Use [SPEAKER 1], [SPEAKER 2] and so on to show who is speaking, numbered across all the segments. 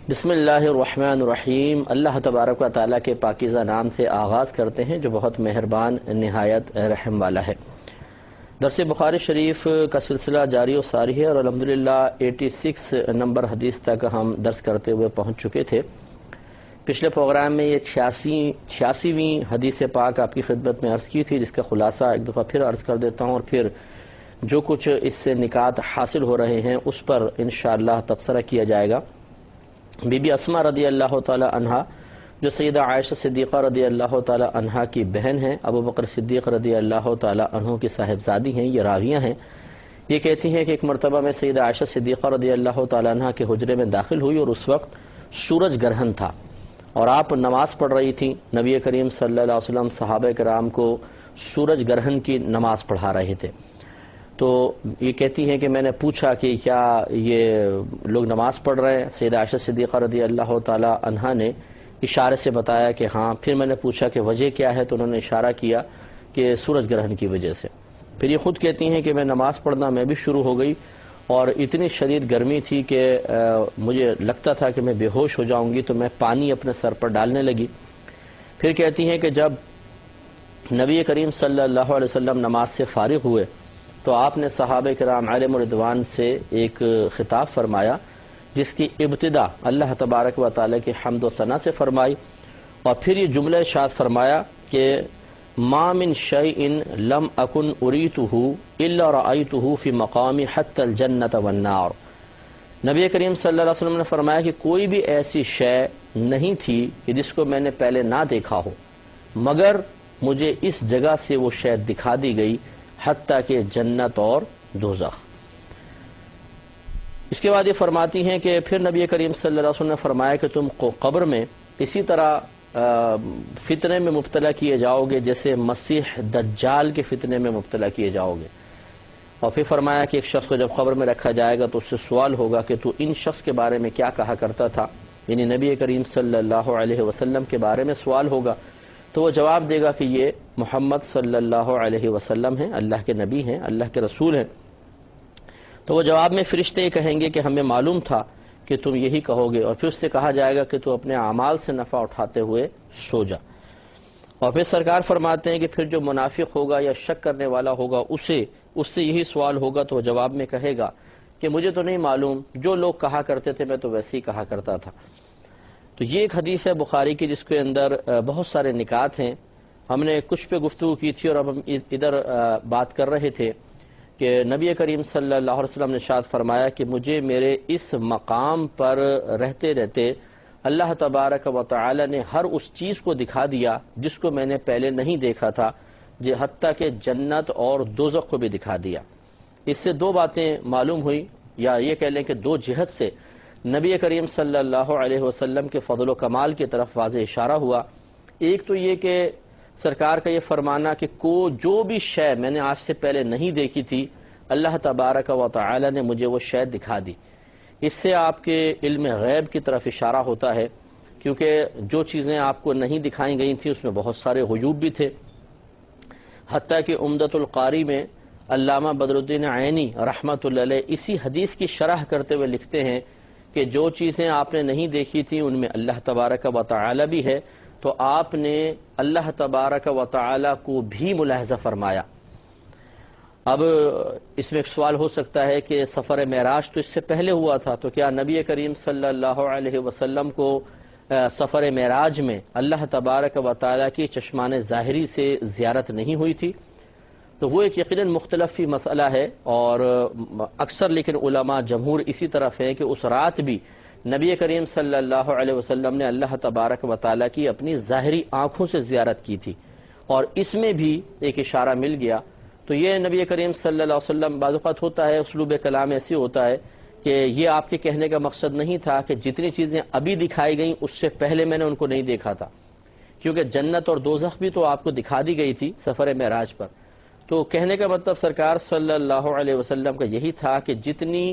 [SPEAKER 1] بسم اللہ الرحمن الرحیم۔ اللہ تبارک و تعالیٰ کے پاکیزہ نام سے آغاز کرتے ہیں جو بہت مہربان نہایت رحم والا ہے۔ درس بخاری شریف کا سلسلہ جاری و ساری ہے اور الحمدللہ 86 نمبر حدیث تک ہم درس کرتے ہوئے پہنچ چکے تھے۔ پچھلے پروگرام میں یہ 86ویں حدیث پاک آپ کی خدمت میں عرض کی تھی، جس کا خلاصہ ایک دفعہ پھر عرض کر دیتا ہوں اور پھر جو کچھ اس سے نکات حاصل ہو رہے ہیں اس پر انشاءاللہ تبصرہ کیا جائے گا۔ بی بی اسماء رضی اللہ تعالی عنہا جو سیدہ عائشہ صدیقہ رضی اللہ تعالی عنہا کی بہن ہیں، ابو بکر صدیق رضی اللہ تعالی عنہ کی صاحبزادی ہیں، یہ راویہ ہیں۔ یہ کہتی ہیں کہ ایک مرتبہ میں سیدہ عائشہ صدیقہ رضی اللہ تعالی عنہا کے حجرے میں داخل ہوئی اور اس وقت سورج گرہن تھا اور آپ نماز پڑھ رہی تھیں۔ نبی کریم صلی اللہ علیہ وسلم صحابہ کرام کو سورج گرہن کی نماز پڑھا رہے تھے۔ تو یہ کہتی ہیں کہ میں نے پوچھا کہ کیا یہ لوگ نماز پڑھ رہے ہیں؟ سیدہ عائشہ صدیقہ رضی اللہ تعالی عنہا نے اشارے سے بتایا کہ ہاں۔ پھر میں نے پوچھا کہ وجہ کیا ہے، تو انہوں نے اشارہ کیا کہ سورج گرہن کی وجہ سے۔ پھر یہ خود کہتی ہیں کہ میں نماز پڑھنا میں بھی شروع ہو گئی اور اتنی شدید گرمی تھی کہ مجھے لگتا تھا کہ میں بے ہوش ہو جاؤں گی، تو میں پانی اپنے سر پر ڈالنے لگی۔ پھر کہتی ہیں کہ جب نبی کریم صلی اللہ علیہ وسلم نماز سے فارغ ہوئے تو آپ نے صحابہ کرام علیہم رضوان سے ایک خطاب فرمایا جس کی ابتدا اللہ تبارک و تعالی کی حمد و ثنا سے فرمائی، اور پھر یہ جملہ ارشاد فرمایا کہ ما من شیء لم اکن اریتہ الا رأیتہ فی مقام حتی الجنۃ والنار۔ نبی کریم صلی اللہ علیہ وسلم نے فرمایا کہ کوئی بھی ایسی شے نہیں تھی کہ جس کو میں نے پہلے نہ دیکھا ہو، مگر مجھے اس جگہ سے وہ شے دکھا دی گئی، حتیٰ کہ جنت اور دوزخ۔ اس کے بعد یہ فرماتی ہیں کہ پھر نبی کریم صلی اللہ علیہ وسلم نے فرمایا کہ تم قبر میں اسی طرح فتنے میں مبتلا کیے جاؤ گے جیسے مسیح دجال کے فتنے میں مبتلا کیے جاؤ گے۔ اور پھر فرمایا کہ ایک شخص کو جب قبر میں رکھا جائے گا تو اس سے سوال ہوگا کہ تو ان شخص کے بارے میں کیا کہا کرتا تھا، یعنی نبی کریم صلی اللہ علیہ وسلم کے بارے میں سوال ہوگا، تو وہ جواب دے گا کہ یہ محمد صلی اللہ علیہ وسلم ہیں، اللہ کے نبی ہیں، اللہ کے رسول ہیں۔ تو وہ جواب میں فرشتے کہیں گے کہ ہمیں معلوم تھا کہ تم یہی کہو گے، اور پھر اس سے کہا جائے گا کہ تو اپنے اعمال سے نفع اٹھاتے ہوئے سو جا۔ اور پھر سرکار فرماتے ہیں کہ پھر جو منافق ہوگا یا شک کرنے والا ہوگا اس سے یہی سوال ہوگا، تو وہ جواب میں کہے گا کہ مجھے تو نہیں معلوم، جو لوگ کہا کرتے تھے میں تو ویسے ہی کہا کرتا تھا۔ تو یہ ایک حدیث ہے بخاری کی جس کے اندر بہت سارے نکات ہیں۔ ہم نے کچھ پہ گفتگو کی تھی اور اب ہم ادھر بات کر رہے تھے کہ نبی کریم صلی اللہ علیہ وسلم نے ارشاد فرمایا کہ مجھے میرے اس مقام پر رہتے رہتے اللہ تبارک و تعالی نے ہر اس چیز کو دکھا دیا جس کو میں نے پہلے نہیں دیکھا تھا، حتیٰ کہ جنت اور دوزخ کو بھی دکھا دیا۔ اس سے دو باتیں معلوم ہوئی، یا یہ کہہ لیں کہ دو جہت سے نبی کریم صلی اللہ علیہ وسلم کے فضل و کمال کی طرف واضح اشارہ ہوا۔ ایک تو یہ کہ سرکار کا یہ فرمانا کہ جو بھی شے میں نے آج سے پہلے نہیں دیکھی تھی اللہ تبارک و تعالی نے مجھے وہ شے دکھا دی۔ اس سے آپ کے علم غیب کی طرف اشارہ ہوتا ہے، کیونکہ جو چیزیں آپ کو نہیں دکھائی گئی تھیں اس میں بہت سارے غیوب بھی تھے۔ حتیٰ کہ عمدۃ القاری میں علامہ بدر الدین عینی رحمۃ اللہ علیہ اسی حدیث کی شرح کرتے ہوئے لکھتے ہیں کہ جو چیزیں آپ نے نہیں دیکھی تھیں ان میں اللہ تبارک و تعالی بھی ہے، تو آپ نے اللہ تبارک و تعالی کو بھی ملاحظہ فرمایا۔ اب اس میں ایک سوال ہو سکتا ہے کہ سفر معراج تو اس سے پہلے ہوا تھا، تو کیا نبی کریم صلی اللہ علیہ وسلم کو سفر معراج میں اللہ تبارک و تعالی کی چشمان ظاہری سے زیارت نہیں ہوئی تھی؟ تو وہ ایک یقیناً مختلف ہی مسئلہ ہے، اور اکثر لیکن علماء جمہور اسی طرف ہے کہ اس رات بھی نبی کریم صلی اللہ علیہ وسلم نے اللہ تبارک و تعالی کی اپنی ظاہری آنکھوں سے زیارت کی تھی، اور اس میں بھی ایک اشارہ مل گیا۔ تو یہ نبی کریم صلی اللہ علیہ وسلم بعض اوقات ہوتا ہے، اسلوب کلام ایسی ہوتا ہے کہ یہ آپ کے کہنے کا مقصد نہیں تھا کہ جتنی چیزیں ابھی دکھائی گئیں اس سے پہلے میں نے ان کو نہیں دیکھا تھا، کیونکہ جنت اور دوزخ بھی تو آپ کو دکھا دی گئی تھی سفر معراج پر۔ تو کہنے کا مطلب سرکار صلی اللہ علیہ وسلم کا یہی تھا کہ جتنی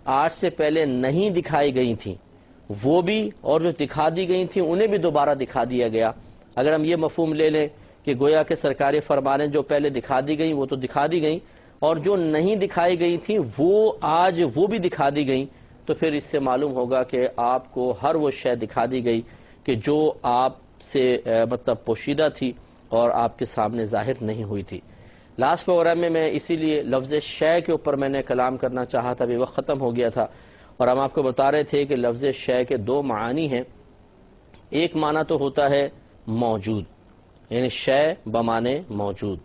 [SPEAKER 1] آج سے پہلے نہیں دکھائی گئی تھیں وہ بھی، اور جو دکھا دی گئی تھیں انہیں بھی دوبارہ دکھا دیا گیا۔ اگر ہم یہ مفہوم لے لیں کہ گویا کہ سرکاری فرمانیں جو پہلے دکھا دی گئیں وہ تو دکھا دی گئیں، اور جو نہیں دکھائی گئی تھیں وہ آج وہ بھی دکھا دی گئیں، تو پھر اس سے معلوم ہوگا کہ آپ کو ہر وہ شے دکھا دی گئی کہ جو آپ سے مطلب پوشیدہ تھی اور آپ کے سامنے ظاہر نہیں ہوئی تھی۔ لاسٹ پروگرام میں اسی لیے لفظ شے کے اوپر میں نے کلام کرنا چاہا تھا، ابھی وقت ختم ہو گیا تھا، اور ہم آپ کو بتا رہے تھے کہ لفظ شے کے دو معنی ہیں۔ ایک معنی تو ہوتا ہے موجود، یعنی شے بمانے موجود،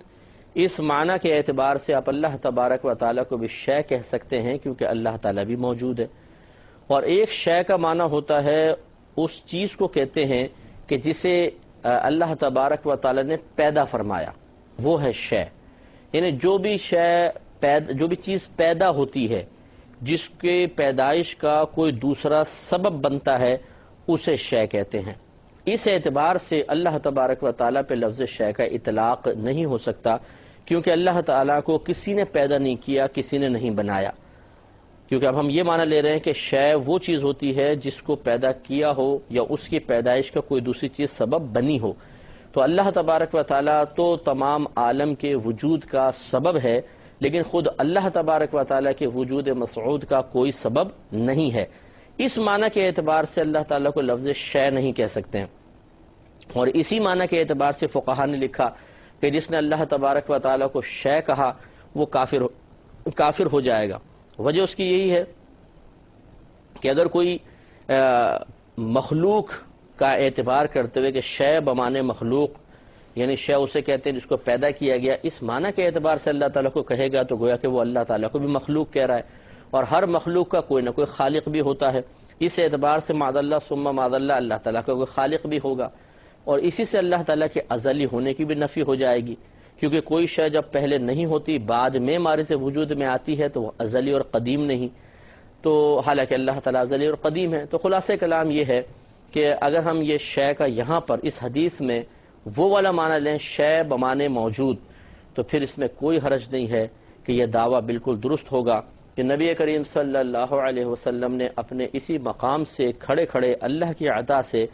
[SPEAKER 1] اس معنی کے اعتبار سے آپ اللہ تبارک و تعالیٰ کو بھی شے کہہ سکتے ہیں کیونکہ اللہ تعالیٰ بھی موجود ہے۔ اور ایک شے کا معنی ہوتا ہے اس چیز کو کہتے ہیں کہ جسے اللہ تبارک و تعالیٰ نے پیدا فرمایا، وہ ہے شے، یعنی جو بھی چیز پیدا ہوتی ہے، جس کے پیدائش کا کوئی دوسرا سبب بنتا ہے، اسے شے کہتے ہیں۔ اس اعتبار سے اللہ تبارک و تعالیٰ پہ لفظ شے کا اطلاق نہیں ہو سکتا، کیونکہ اللہ تعالیٰ کو کسی نے پیدا نہیں کیا، کسی نے نہیں بنایا، کیونکہ اب ہم یہ معنی لے رہے ہیں کہ شے وہ چیز ہوتی ہے جس کو پیدا کیا ہو یا اس کی پیدائش کا کوئی دوسری چیز سبب بنی ہو۔ تو اللہ تبارک و تعالیٰ تو تمام عالم کے وجود کا سبب ہے، لیکن خود اللہ تبارک و تعالیٰ کے وجود مسعود کا کوئی سبب نہیں ہے۔ اس معنی کے اعتبار سے اللہ تعالیٰ کو لفظ شے نہیں کہہ سکتے ہیں، اور اسی معنی کے اعتبار سے فقہا نے لکھا کہ جس نے اللہ تبارک و تعالیٰ کو شے کہا وہ کافر ہو جائے گا۔ وجہ اس کی یہی ہے کہ اگر کوئی مخلوق کا اعتبار کرتے ہوئے کہ شے بمانے مخلوق، یعنی شے اسے کہتے ہیں جس کو پیدا کیا گیا، اس معنی کے اعتبار سے اللہ تعالیٰ کو کہے گا تو گویا کہ وہ اللہ تعالیٰ کو بھی مخلوق کہہ رہا ہے، اور ہر مخلوق کا کوئی نہ کوئی خالق بھی ہوتا ہے، اس اعتبار سے معاذ اللہ ثم معاذ اللہ اللہ تعالیٰ کا کوئی خالق بھی ہوگا، اور اسی سے اللہ تعالیٰ کے ازلی ہونے کی بھی نفی ہو جائے گی، کیونکہ کوئی شے جب پہلے نہیں ہوتی بعد میں مارے سے وجود میں آتی ہے تو وہ ازلی اور قدیم نہیں، تو حالانکہ اللہ تعالیٰ ازلی اور قدیم ہے۔ تو خلاصہ کلام یہ ہے کہ اگر ہم یہ شے کا یہاں پر اس حدیث میں وہ والا معنی لیں شے بمانے موجود، تو پھر اس میں کوئی حرج نہیں ہے کہ یہ دعویٰ بالکل درست ہوگا کہ نبی کریم صلی اللہ علیہ وسلم نے اپنے اسی مقام سے کھڑے کھڑے اللہ کی عطا سے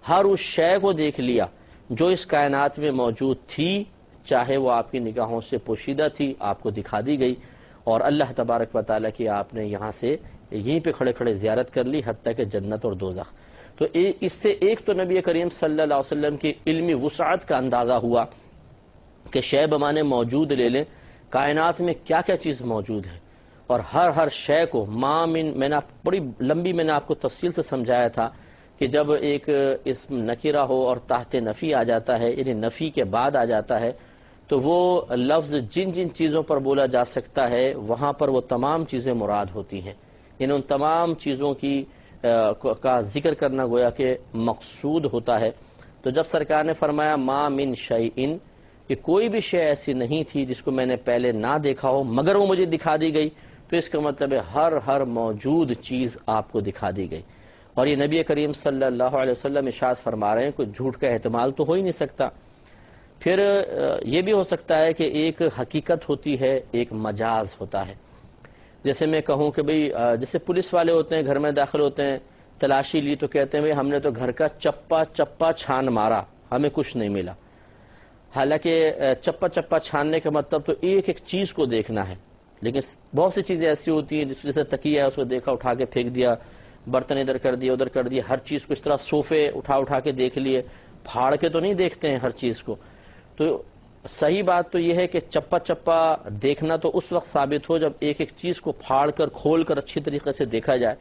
[SPEAKER 1] ہر اس شے کو دیکھ لیا جو اس کائنات میں موجود تھی، چاہے وہ آپ کی نگاہوں سے پوشیدہ تھی، آپ کو دکھا دی گئی، اور اللہ تبارک و تعالیٰ کی آپ نے یہاں سے یہیں پہ کھڑے کھڑے زیارت کر لی، حتیٰ کہ جنت اور دوزخ۔ تو اس سے ایک تو نبی کریم صلی اللہ علیہ وسلم کی علمی وسعت کا اندازہ ہوا کہ شے بمانے موجود لے لیں، کائنات میں کیا کیا چیز موجود ہے، اور ہر شے کو میں نے بڑی لمبی میں نے آپ کو تفصیل سے سمجھایا تھا کہ جب ایک اسم نکرہ ہو اور تحت نفی آ جاتا ہے، یعنی نفی کے بعد آ جاتا ہے، تو وہ لفظ جن جن چیزوں پر بولا جا سکتا ہے وہاں پر وہ تمام چیزیں مراد ہوتی ہیں، یعنی ان تمام چیزوں کا ذکر کرنا گویا کہ مقصود ہوتا ہے۔ تو جب سرکار نے فرمایا ما من شیئن، کہ کوئی بھی شے ایسی نہیں تھی جس کو میں نے پہلے نہ دیکھا ہو مگر وہ مجھے دکھا دی گئی، تو اس کا مطلب ہے ہر موجود چیز آپ کو دکھا دی گئی، اور یہ نبی کریم صلی اللہ علیہ وسلم ارشاد فرما رہے ہیں کوئی جھوٹ کا احتمال تو ہو ہی نہیں سکتا۔ پھر یہ بھی ہو سکتا ہے کہ ایک حقیقت ہوتی ہے، ایک مجاز ہوتا ہے، جیسے میں کہوں کہ بھئی جیسے پولیس والے ہوتے ہیں، گھر میں داخل ہوتے ہیں، تلاشی لی تو کہتے ہیں بھئی ہم نے تو گھر کا چپا چھان مارا، ہمیں کچھ نہیں ملا۔ حالانکہ چپا چھاننے کا مطلب تو ایک ایک چیز کو دیکھنا ہے، لیکن بہت سی چیزیں ایسی ہوتی ہیں جیسے تکیہ ہے اس کو دیکھا اٹھا کے پھینک دیا، برتن ادھر کر دیا ادھر کر دیا، ہر چیز کو اس طرح صوفے اٹھا کے دیکھ لیے، پھاڑ کے تو نہیں دیکھتے ہیں ہر چیز کو۔ تو صحیح بات تو یہ ہے کہ چپا دیکھنا تو اس وقت ثابت ہو جب ایک ایک چیز کو پھاڑ کر کھول کر اچھی طریقے سے دیکھا جائے،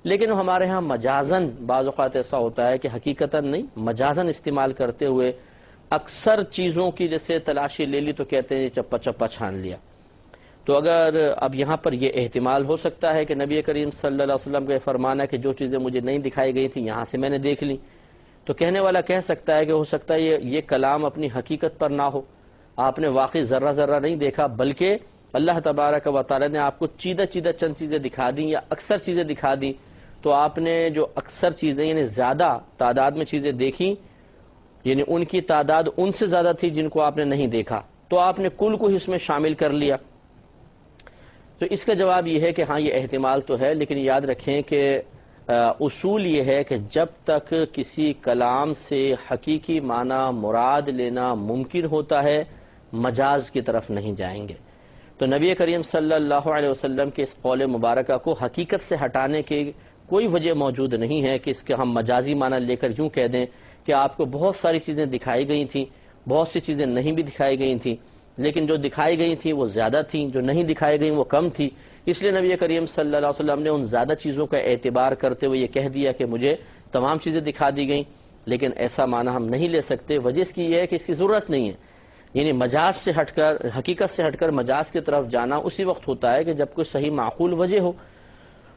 [SPEAKER 1] لیکن ہمارے ہاں مجازن بعض اوقات ایسا ہوتا ہے کہ حقیقتاً نہیں، مجازن استعمال کرتے ہوئے اکثر چیزوں کی جیسے تلاشی لے لی تو کہتے ہیں چپا چھان لیا۔ تو اگر اب یہاں پر یہ احتمال ہو سکتا ہے کہ نبی کریم صلی اللہ علیہ وسلم کا یہ فرمان ہے کہ جو چیزیں مجھے نہیں دکھائی گئی تھیں یہاں سے میں نے دیکھ لی، تو کہنے والا کہہ سکتا ہے کہ ہو سکتا ہے یہ کلام اپنی حقیقت پر نہ ہو، آپ نے واقعی ذرہ نہیں دیکھا، بلکہ اللہ تبارک و تعالی نے آپ کو چیدہ چند چیزیں دکھا دیں یا اکثر چیزیں دکھا دیں، تو آپ نے جو اکثر چیزیں یعنی زیادہ تعداد میں چیزیں دیکھیں، یعنی ان کی تعداد ان سے زیادہ تھی جن کو آپ نے نہیں دیکھا، تو آپ نے کل کو ہی اس میں شامل کر لیا۔ تو اس کا جواب یہ ہے کہ ہاں یہ احتمال تو ہے، لیکن یاد رکھیں کہ اصول یہ ہے کہ جب تک کسی کلام سے حقیقی معنی مراد لینا ممکن ہوتا ہے مجاز کی طرف نہیں جائیں گے۔ تو نبی کریم صلی اللہ علیہ وسلم کے اس قول مبارکہ کو حقیقت سے ہٹانے کی کوئی وجہ موجود نہیں ہے کہ اس کے ہم مجازی معنی لے کر یوں کہہ دیں کہ آپ کو بہت ساری چیزیں دکھائی گئی تھیں، بہت سی چیزیں نہیں بھی دکھائی گئی تھیں، لیکن جو دکھائی گئی تھیں وہ زیادہ تھیں، جو نہیں دکھائی گئیں وہ کم تھی، اس لیے نبی کریم صلی اللہ علیہ وسلم نے ان زیادہ چیزوں کا اعتبار کرتے ہوئے یہ کہہ دیا کہ مجھے تمام چیزیں دکھا دی گئیں، لیکن ایسا معنی ہم نہیں لے سکتے۔ وجہ اس کی یہ ہے کہ اس کی ضرورت نہیں ہے، یعنی مجاز سے ہٹ کر، حقیقت سے ہٹ کر مجاز کی طرف جانا اسی وقت ہوتا ہے کہ جب کوئی صحیح معقول وجہ ہو۔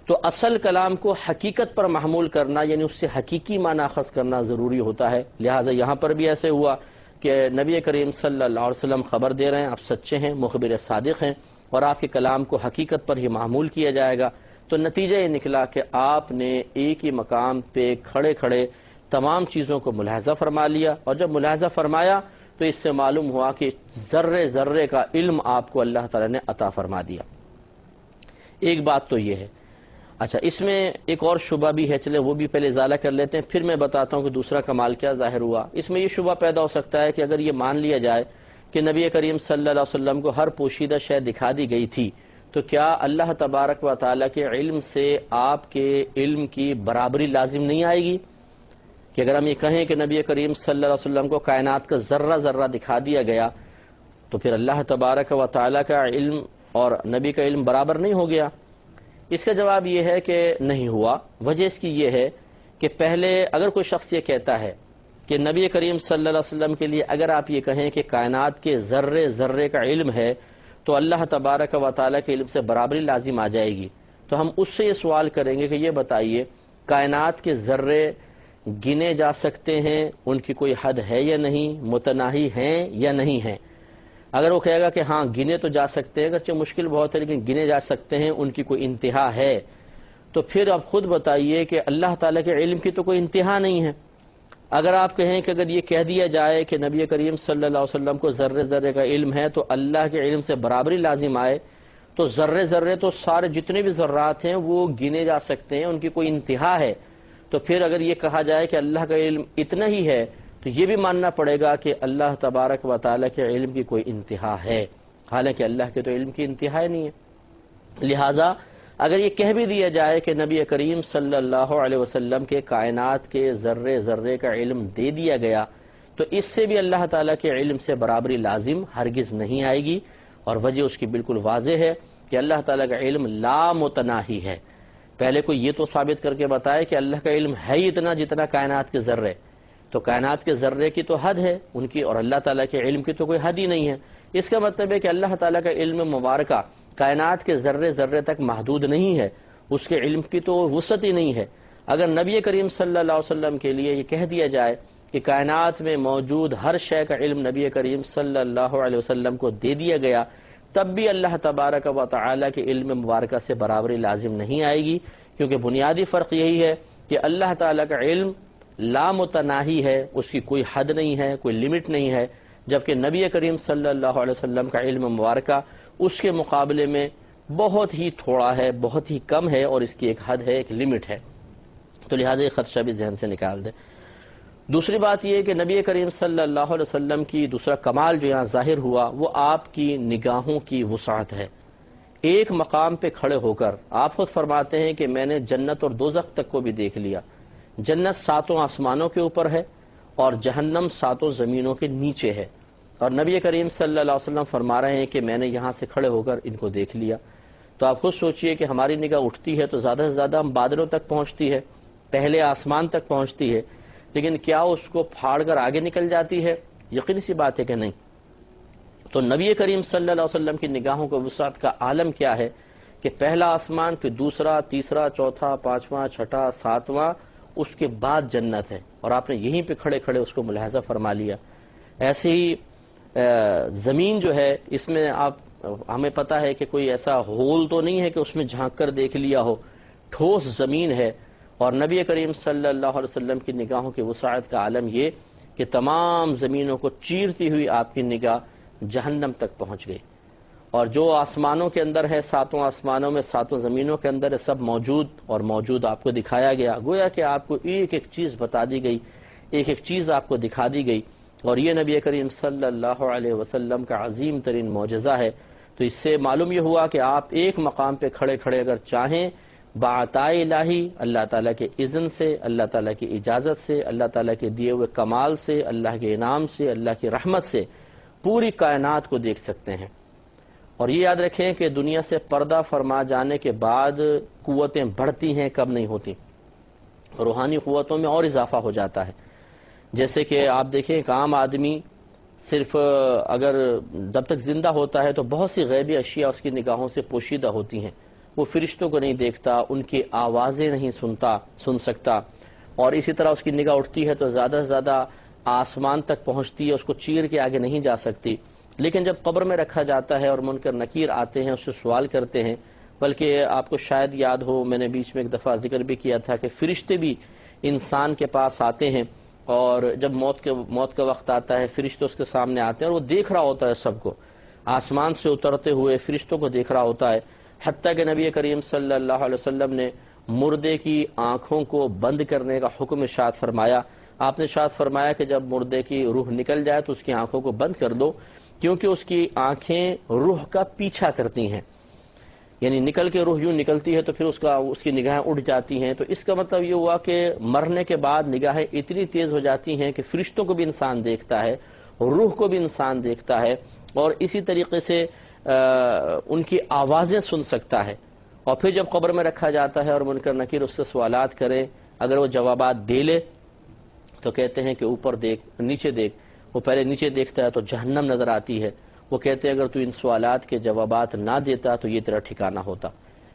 [SPEAKER 1] تو اصل کلام کو حقیقت پر محمول کرنا یعنی اس سے حقیقی معنی اخذ کرنا ضروری ہوتا ہے، لہٰذا یہاں پر بھی ایسے ہوا کہ نبی کریم صلی اللہ علیہ وسلم خبر دے رہے ہیں، آپ سچے ہیں، مخبر صادق ہیں، اور آپ کے کلام کو حقیقت پر ہی محمول کیا جائے گا۔ تو نتیجہ یہ نکلا کہ آپ نے ایک ہی مقام پہ کھڑے کھڑے تمام چیزوں کو ملاحظہ فرما لیا، اور جب ملاحظہ فرمایا تو اس سے معلوم ہوا کہ ذرے ذرے کا علم آپ کو اللہ تعالیٰ نے عطا فرما دیا۔ ایک بات تو یہ ہے۔ اچھا، اس میں ایک اور شبہ بھی ہے، چلے وہ بھی پہلے ازالہ کر لیتے ہیں، پھر میں بتاتا ہوں کہ دوسرا کمال کیا ظاہر ہوا۔ اس میں یہ شبہ پیدا ہو سکتا ہے کہ اگر یہ مان لیا جائے کہ نبی کریم صلی اللہ علیہ وسلم کو ہر پوشیدہ شے دکھا دی گئی تھی، تو کیا اللہ تبارک و تعالیٰ کے علم سے آپ کے علم کی برابری لازم نہیں آئے گی؟ کہ اگر ہم یہ کہیں کہ نبی کریم صلی اللہ علیہ وسلم کو کائنات کا ذرہ ذرہ دکھا دیا گیا، تو پھر اللہ تبارک و تعالیٰ کا علم اور نبی کا علم برابر نہیں ہو گیا؟ اس کا جواب یہ ہے کہ نہیں ہوا۔ وجہ اس کی یہ ہے کہ پہلے اگر کوئی شخص یہ کہتا ہے کہ نبی کریم صلی اللہ علیہ وسلم کے لیے اگر آپ یہ کہیں کہ کائنات کے ذرے ذرے کا علم ہے تو اللہ تبارک و تعالیٰ کے علم سے برابری لازم آ جائے گی، تو ہم اس سے یہ سوال کریں گے کہ یہ بتائیے کائنات کے ذرے گنے جا سکتے ہیں، ان کی کوئی حد ہے یا نہیں، متناہی ہیں یا نہیں ہیں؟ اگر وہ کہے گا کہ ہاں گنے تو جا سکتے ہیں، اگرچہ مشکل بہت ہے لیکن گنے جا سکتے ہیں، ان کی کوئی انتہا ہے، تو پھر آپ خود بتائیے کہ اللہ تعالیٰ کے علم کی تو کوئی انتہا نہیں ہے۔ اگر آپ کہیں کہ اگر یہ کہہ دیا جائے کہ نبی کریم صلی اللہ علیہ وسلم کو ذرے ذرے کا علم ہے تو اللہ کے علم سے برابری لازم آئے، تو ذرے ذرے تو سارے جتنے بھی ذرات ہیں وہ گنے جا سکتے ہیں، ان کی کوئی انتہا ہے۔ تو پھر اگر یہ کہا جائے کہ اللہ کا علم اتنا ہی ہے تو یہ بھی ماننا پڑے گا کہ اللہ تبارک و تعالیٰ کے علم کی کوئی انتہا ہے، حالانکہ اللہ کے تو علم کی انتہا نہیں ہے۔ لہٰذا اگر یہ کہہ بھی دیا جائے کہ نبی کریم صلی اللہ علیہ وسلم کے کائنات کے ذرے ذرے کا علم دے دیا گیا، تو اس سے بھی اللہ تعالیٰ کے علم سے برابری لازم ہرگز نہیں آئے گی، اور وجہ اس کی بالکل واضح ہے کہ اللہ تعالیٰ کا علم لا متناہی ہے۔ پہلے کوئی یہ تو ثابت کر کے بتائے کہ اللہ کا علم ہے اتنا جتنا کائنات کے ذرے، تو کائنات کے ذرے کی تو حد ہے ان کی، اور اللہ تعالیٰ کے علم کی تو کوئی حد ہی نہیں ہے۔ اس کا مطلب ہے کہ اللہ تعالیٰ کا علم مبارکہ کائنات کے ذرے ذرے تک محدود نہیں ہے، اس کے علم کی تو وسعت ہی نہیں ہے۔ اگر نبی کریم صلی اللہ علیہ وسلم کے لیے یہ کہہ دیا جائے کہ کائنات میں موجود ہر شے کا علم نبی کریم صلی اللہ علیہ وسلم کو دے دیا گیا، تب بھی اللہ تبارک و تعالیٰ کے علم مبارکہ سے برابری لازم نہیں آئے گی، کیونکہ بنیادی فرق یہی ہے کہ اللہ تعالیٰ کا علم لا متناہی ہے، اس کی کوئی حد نہیں ہے، کوئی لمٹ نہیں ہے، جبکہ نبی کریم صلی اللہ علیہ وسلم کا علم مبارکہ اس کے مقابلے میں بہت ہی تھوڑا ہے، بہت ہی کم ہے، اور اس کی ایک حد ہے، ایک لمٹ ہے۔ تو لہٰذا یہ خدشہ بھی ذہن سے نکال دیں۔ دوسری بات یہ ہے کہ نبی کریم صلی اللہ علیہ وسلم کی دوسرا کمال جو یہاں ظاہر ہوا وہ آپ کی نگاہوں کی وسعت ہے۔ ایک مقام پہ کھڑے ہو کر آپ خود فرماتے ہیں کہ میں نے جنت اور دوزخ تک کو بھی دیکھ لیا۔ جنت 7 آسمانوں کے اوپر ہے اور جہنم 7 زمینوں کے نیچے ہے، اور نبی کریم صلی اللہ علیہ وسلم فرما رہے ہیں کہ میں نے یہاں سے کھڑے ہو کر ان کو دیکھ لیا۔ تو آپ خود سوچئے کہ ہماری نگاہ اٹھتی ہے تو زیادہ سے زیادہ ہم بادلوں تک پہنچتی ہے، پہلے آسمان تک پہنچتی ہے، لیکن کیا اس کو پھاڑ کر آگے نکل جاتی ہے؟ یقینی سی بات ہے کہ نہیں۔ تو نبی کریم صلی اللہ علیہ وسلم کی نگاہوں کو وسعت کا عالم کیا ہے کہ پہلا آسمان، پھر دوسرا، تیسرا، چوتھا، 5واں، 6واں، 7واں، اس کے بعد جنت ہے، اور آپ نے یہیں پہ کھڑے کھڑے اس کو ملاحظہ فرما لیا۔ ایسے ہی زمین جو ہے، اس میں آپ ہمیں پتہ ہے کہ کوئی ایسا ہول تو نہیں ہے کہ اس میں جھانک کر دیکھ لیا ہو، ٹھوس زمین ہے، اور نبی کریم صلی اللہ علیہ وسلم کی نگاہوں کی وسعت کا عالم یہ کہ تمام زمینوں کو چیرتی ہوئی آپ کی نگاہ جہنم تک پہنچ گئی، اور جو آسمانوں کے اندر ہے، 7 آسمانوں میں، 7 زمینوں کے اندر ہے، سب موجود اور موجود آپ کو دکھایا گیا، گویا کہ آپ کو ایک ایک چیز بتا دی گئی، ایک ایک چیز آپ کو دکھا دی گئی، اور یہ نبی کریم صلی اللہ علیہ وسلم کا عظیم ترین معجزہ ہے۔ تو اس سے معلوم یہ ہوا کہ آپ ایک مقام پہ کھڑے کھڑے اگر چاہیں بعطائے الہی، اللہ تعالیٰ کے اذن سے، اللہ تعالیٰ کی اجازت سے، اللہ تعالیٰ کے دیے ہوئے کمال سے، اللہ کے انعام سے، اللہ کی رحمت سے پوری کائنات کو دیکھ سکتے ہیں۔ اور یہ یاد رکھیں کہ دنیا سے پردہ فرما جانے کے بعد قوتیں بڑھتی ہیں، کم نہیں ہوتی، روحانی قوتوں میں اور اضافہ ہو جاتا ہے۔ جیسے کہ آپ دیکھیں ایک عام آدمی صرف اگر جب تک زندہ ہوتا ہے تو بہت سی غیبی اشیاء اس کی نگاہوں سے پوشیدہ ہوتی ہیں، وہ فرشتوں کو نہیں دیکھتا، ان کی آوازیں نہیں سن سکتا، اور اسی طرح اس کی نگاہ اٹھتی ہے تو زیادہ سے زیادہ آسمان تک پہنچتی ہے، اس کو چیر کے آگے نہیں جا سکتی۔ لیکن جب قبر میں رکھا جاتا ہے اور منکر نکیر آتے ہیں، اس سے سوال کرتے ہیں، بلکہ آپ کو شاید یاد ہو میں نے بیچ میں ایک دفعہ ذکر بھی کیا تھا کہ فرشتے بھی انسان کے پاس آتے ہیں، اور جب موت کا وقت آتا ہے فرشتے اس کے سامنے آتے ہیں اور وہ دیکھ رہا ہوتا ہے سب کو، آسمان سے اترتے ہوئے فرشتوں کو دیکھ رہا ہوتا ہے، حتیٰ کہ نبی کریم صلی اللہ علیہ وسلم نے مردے کی آنکھوں کو بند کرنے کا حکم ارشاد فرمایا۔ آپ نے ارشاد فرمایا کہ جب مردے کی روح نکل جائے تو اس کی آنکھوں کو بند کر دو، کیونکہ اس کی آنکھیں روح کا پیچھا کرتی ہیں، یعنی نکل کے روح یوں نکلتی ہے تو پھر اس کی نگاہیں اٹھ جاتی ہیں۔ تو اس کا مطلب یہ ہوا کہ مرنے کے بعد نگاہیں اتنی تیز ہو جاتی ہیں کہ فرشتوں کو بھی انسان دیکھتا ہے، روح کو بھی انسان دیکھتا ہے، اور اسی طریقے سے ان کی آوازیں سن سکتا ہے۔ اور پھر جب قبر میں رکھا جاتا ہے اور منکر نکیر اس سے سوالات کریں، اگر وہ جوابات دے لے تو کہتے ہیں کہ اوپر دیکھ، نیچے دیکھ۔ وہ پہلے نیچے دیکھتا ہے تو جہنم نظر آتی ہے، وہ کہتے ہیں اگر تو ان سوالات کے جوابات نہ دیتا تو یہ تیرا ٹھکانہ ہوتا۔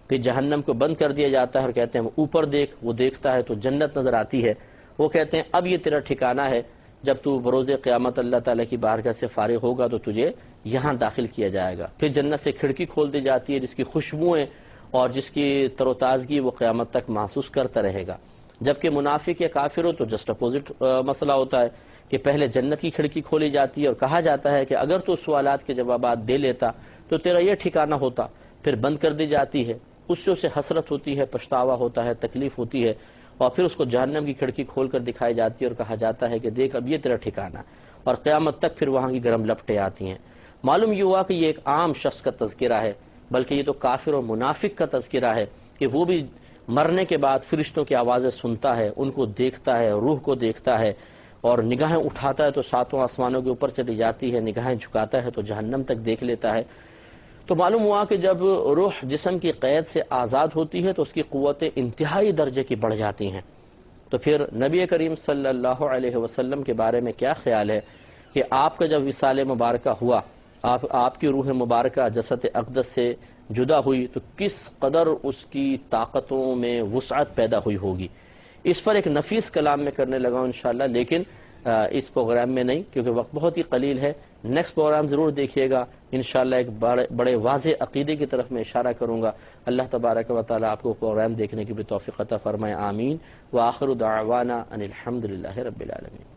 [SPEAKER 1] پھر جہنم کو بند کر دیا جاتا ہے اور کہتے ہیں اوپر دیکھ، وہ دیکھتا ہے تو جنت نظر آتی ہے، وہ کہتے ہیں اب یہ تیرا ٹھکانہ ہے، جب تو بروز قیامت اللہ تعالیٰ کی بارگاہ سے فارغ ہوگا تو تجھے یہاں داخل کیا جائے گا۔ پھر جنت سے کھڑکی کھول دی جاتی ہے جس کی خوشبوئیں اور جس کی تر و تازگی وہ قیامت تک محسوس کرتا رہے گا۔ جبکہ منافق یا کافر ہو تو جسٹ اپوزٹ مسئلہ ہوتا ہے کہ پہلے جنت کی کھڑکی کھولی جاتی ہے اور کہا جاتا ہے کہ اگر تو سوالات کے جوابات دے لیتا تو تیرا یہ ٹھکانہ ہوتا، پھر بند کر دی جاتی ہے، اس سے اسے حسرت ہوتی ہے، پچھتاوا ہوتا ہے، تکلیف ہوتی ہے، اور پھر اس کو جہنم کی کھڑکی کھول کر دکھائی جاتی ہے اور کہا جاتا ہے کہ دیکھ اب یہ تیرا ٹھکانہ، اور قیامت تک پھر وہاں کی گرم لپٹیں آتی ہیں۔ معلوم یہ ہوا کہ یہ ایک عام شخص کا تذکرہ ہے، بلکہ یہ تو کافر اور منافق کا تذکرہ ہے کہ وہ بھی مرنے کے بعد فرشتوں کی آوازیں سنتا ہے، ان کو دیکھتا ہے، روح کو دیکھتا ہے، اور نگاہیں اٹھاتا ہے تو ساتوں آسمانوں کے اوپر چلی جاتی ہے، نگاہیں جھکاتا ہے تو جہنم تک دیکھ لیتا ہے۔ تو معلوم ہوا کہ جب روح جسم کی قید سے آزاد ہوتی ہے تو اس کی قوتیں انتہائی درجے کی بڑھ جاتی ہیں۔ تو پھر نبی کریم صلی اللہ علیہ وسلم کے بارے میں کیا خیال ہے کہ آپ کا جب وصال مبارکہ ہوا، آپ کی روح مبارکہ جسد اقدس سے جدا ہوئی تو کس قدر اس کی طاقتوں میں وسعت پیدا ہوئی ہوگی۔ اس پر ایک نفیس کلام میں کرنے لگا ہوں انشاءاللہ، لیکن اس پروگرام میں نہیں کیونکہ وقت بہت ہی قلیل ہے۔ نیکسٹ پروگرام ضرور دیکھیے گا، انشاءاللہ ایک بڑے واضح عقیدے کی طرف میں اشارہ کروں گا۔ اللہ تبارک و تعالی آپ کو پروگرام دیکھنے کی بھی توفیق عطا فرمائے، آمین۔ وآخر دعوانا ان الحمدللہ رب العالمین۔